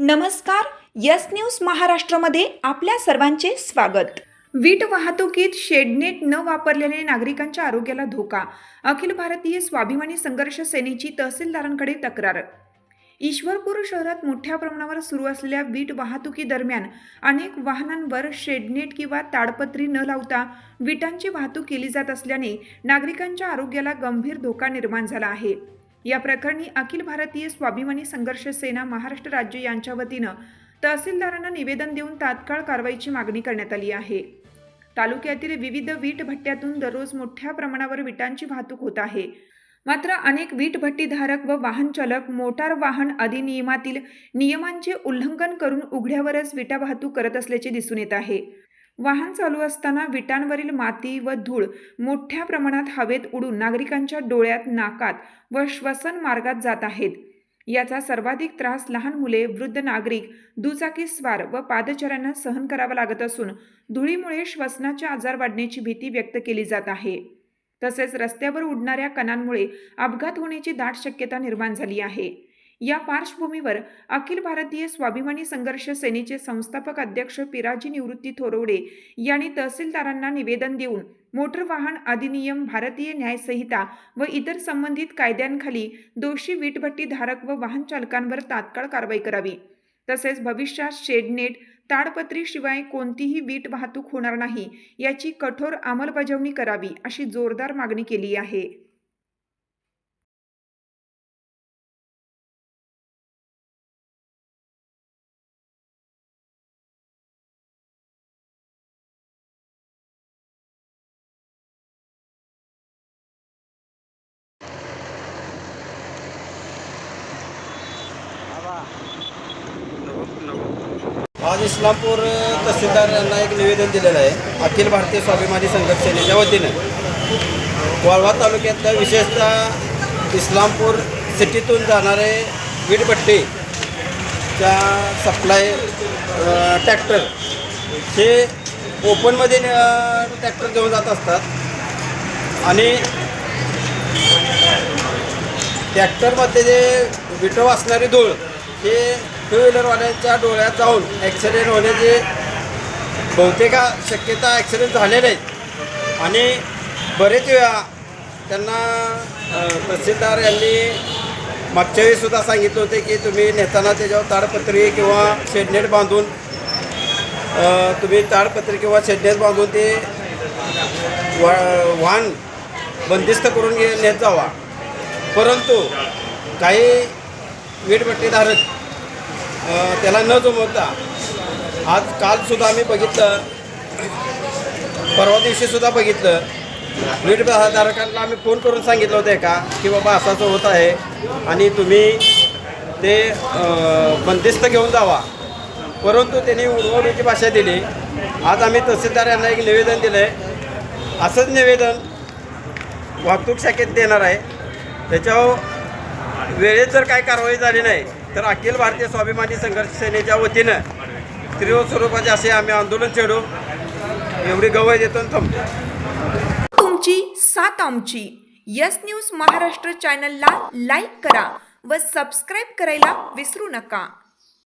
नमस्कार. Yes news महाराष्ट्रामध्ये आपल्या सर्वांचे स्वागत. वीट वाहतुकीत शेडनेट न वापरल्याने नागरिकांच्या आरोग्याला धोका. अखिल भारतीय स्वाभिमानी संघर्ष सेनेची तहसीलदारांकडे तक्रार. ईश्वरपूर शहरात मोठ्या प्रमाणावर सुरू असलेल्या वीट वाहतुकी दरम्यान अनेक वाहनांवर शेडनेट किंवा ताडपत्री न लावता विटांची वाहतूक केली जात असल्याने नागरिकांच्या आरोग्याला गंभीर धोका निर्माण झाला आहे. या प्रकरणी अखिल भारतीय स्वाभिमानी संघर्ष सेना महाराष्ट्र राज्य यांच्या वतीनं तहसीलदारांना निवेदन देऊन तात्काळ कारवाईची मागणी करण्यात आली आहे. तालुक्यातील विविध वीट भट्ट्यातून दररोज मोठ्या प्रमाणावर विटांची वाहतूक होत आहे. मात्र अनेक वीट भट्टीधारक व वाहन चालक मोटार वाहन अधिनियमातील नियमांचे उल्लंघन करून उघड्यावरच विटा वाहतूक करत असल्याचे दिसून येत आहे. वाहन चालू असताना विटांवरील माती व धूळ मोठ्या प्रमाणात हवेत उडून नागरिकांच्या डोळ्यात, नाकात व श्वसन मार्गात जात आहेत. याचा सर्वाधिक त्रास लहान मुले, वृद्ध नागरिक, दुचाकीस्वार व पादचाऱ्यांना सहन करावा लागत असून धुळीमुळे श्वसनाचे आजार वाढण्याची भीती व्यक्त केली जात आहे. तसेच रस्त्यावर उडणाऱ्या कणांमुळे अपघात होण्याची दाट शक्यता निर्माण झाली आहे. या पार्श्वभूमीवर अखिल भारतीय स्वाभिमानी संघर्ष सेनेचे संस्थापक अध्यक्ष पिराजी निवृत्ती थोरवडे यांनी तहसीलदारांना निवेदन देऊन मोटर वाहन अधिनियम, भारतीय न्याय संहिता व इतर संबंधित कायद्यांखाली दोषी वीटभट्टी धारक व वाहन चालकांवर तात्काळ कारवाई करावी. तसेच भविष्यात शेडनेट, ताडपत्री शिवाय कोणतीही वीट वाहतूक होणार नाही याची कठोर अंमलबजावणी करावी अशी जोरदार मागणी केली आहे. आज इस्लामपूर तहसीलदार यांना एक निवेदन दिलेलं आहे. अखिल भारतीय स्वाभिमानी संघर्ष सेनेच्या वतीनं वाळवा तालुक्यातल्या विशेषतः इस्लामपूर सिटीतून जाणारे वीटभट्टीच्या सप्लाय ट्रॅक्टर हे ओपनमध्ये ट्रॅक्टर घेऊन जात असतात आणि ट्रॅक्टरमध्ये जे विटो असणारी धूळ हे टू व्हीलरवाल्यांच्या डोळ्यात जाऊन ॲक्सिडेंट होण्याची बहुतेक शक्यता ॲक्सिडेंट झालेले आहेत. आणि बरेच वेळा त्यांना तहसीलदार यांनी मागच्या वेळीसुद्धा सांगितलं होते की तुम्ही नेताना त्याच्यावर ताडपत्री किंवा शेडनेट बांधून बांधून ते वाहन बंदिस्त करून नेत जावा. परंतु काही वीटभट्टीधारक त्याला न जमवता कालसुद्धा आम्ही बघितलं, परवा दिवशीसुद्धा बघितलं, वीटधारकांना आम्ही फोन करून सांगितलं होतं का की बाबा असं होत आहे आणि तुम्ही ते बंदिस्त घेऊन जावा. परंतु त्यांनी उडवण्याची भाषा दिली. आज आम्ही तहसीलदार यांना एक निवेदन दिलं आहे. असंच निवेदन वाहतूक शाखेत देणार आहे. त्याच्यावर वेळेत जर काही कारवाई झाली नाही तर अखिल भारतीय स्वाभिमानी संघर्ष सेनेच्या वतीनं तीव्र स्वरूपाचे असे आम्ही आंदोलन छेडू. एवढी गवाही देतो आणि थांबतो. तुमची साथ आमची. यस न्यूज महाराष्ट्र चॅनलला लाईक करा व सबस्क्राईब करायला विसरू नका.